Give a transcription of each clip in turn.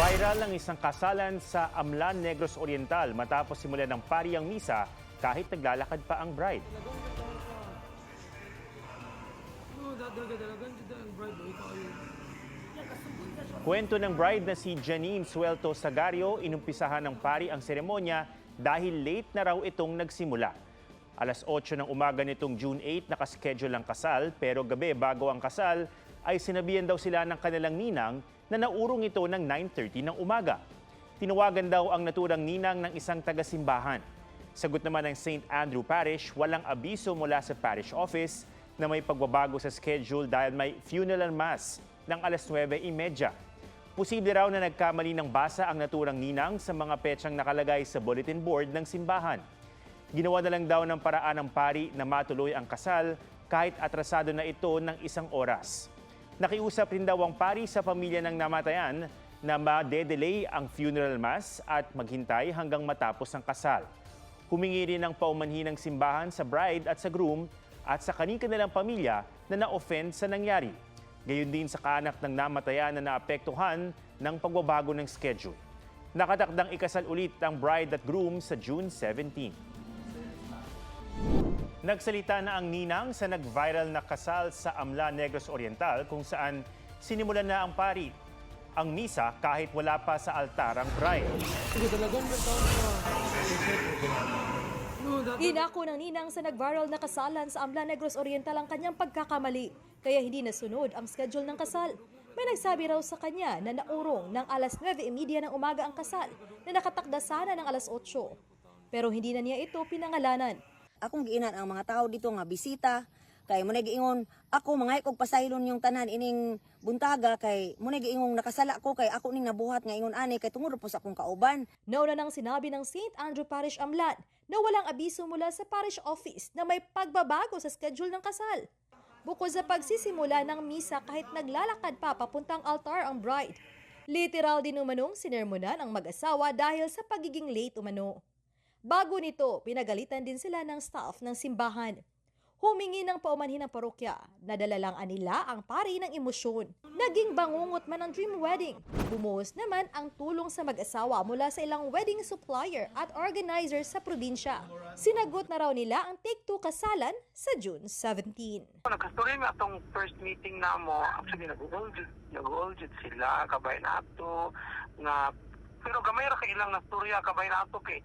Viral ang isang kasalan sa Amlan, Negros Oriental matapos simulan ng pari ang misa kahit naglalakad pa ang bride. Kwento ng bride na si Janine Suelto Sagario, inumpisahan ng pari ang seremonya dahil late na raw itong nagsimula. Alas 8 ng umaga nitong June 8, nakaschedule ang kasal, pero gabi bago ang kasal ay sinabihan daw sila ng kanilang ninang na naurong ito ng 9:30 ng umaga. Tinawagan daw ang naturang ninang ng isang taga-simbahan. Sagot naman ng St. Andrew Parish, walang abiso mula sa parish office na may pagbabago sa schedule dahil may funeral mass ng alas 9:30. Posible raw na nagkamali ng basa ang naturang ninang sa mga petsang nakalagay sa bulletin board ng simbahan. Ginawa na lang daw ng paraan ng pari na matuloy ang kasal kahit atrasado na ito ng isang oras. Nakiusap rin daw ang pari sa pamilya ng namatayan na ma-delay ang funeral mass at maghintay hanggang matapos ang kasal. Humingi rin ng paumanhin ng simbahan sa bride at sa groom at sa kanilang pamilya na na-offend sa nangyari. Gayon din sa kaanak ng namatayan na naapektuhan ng pagbabago ng schedule. Nakatakdang ikasal ulit ang bride at groom sa June 17. Nagsalita na ang ninang sa nag-viral na kasal sa Amlan, Negros Oriental kung saan sinimulan na ang pari ang misa kahit wala pa sa altar ang bride. Inako ng ninang sa nag-viral na kasalan sa Amlan, Negros Oriental ang kanyang pagkakamali, kaya hindi nasunod ang schedule ng kasal. May nagsabi raw sa kanya na naurong ng alas 9:30 ng umaga ang kasal na nakatakda sana ng alas 8. Pero hindi na niya ito pinangalanan. Akong giinan ang mga tao dito nga bisita kay mo giingon ako mga og pasaylon yung tanan ining buntaga kay mo giingong nakasala ko kay ako ning nabuhat nga ingon ani kay tungod po sa akong kauban. Nauna nang sinabi ng St. Andrew Parish Amlan na walang abiso mula sa parish office na may pagbabago sa schedule ng kasal. Bukod sa pagsisimula ng misa kahit naglalakad pa papuntang altar ang bride. Literal din umanong sinermonan ang mag-asawa dahil sa pagiging late umano. Bago nito, pinagalitan din sila ng staff ng simbahan. Humingi ng paumanhin ng parokya, nadala lang nila ang pari ng emosyon. Naging bangungot man ang dream wedding. Bumuhos naman ang tulong sa mag-asawa mula sa ilang wedding supplier at organizer sa probinsya. Sinagot na raw nila ang take-two kasalan sa June 17. Nagkastorya nga itong first meeting na mo, actually nag-uoljit sila, kabay na ito, nga, pero gamay ra kay ilang nastorya, kabay na ito kay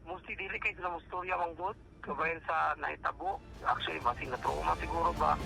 mostly dili kay sila mo storya mang good kabayan sa naitabo. Actually, masing na trauma siguro ba.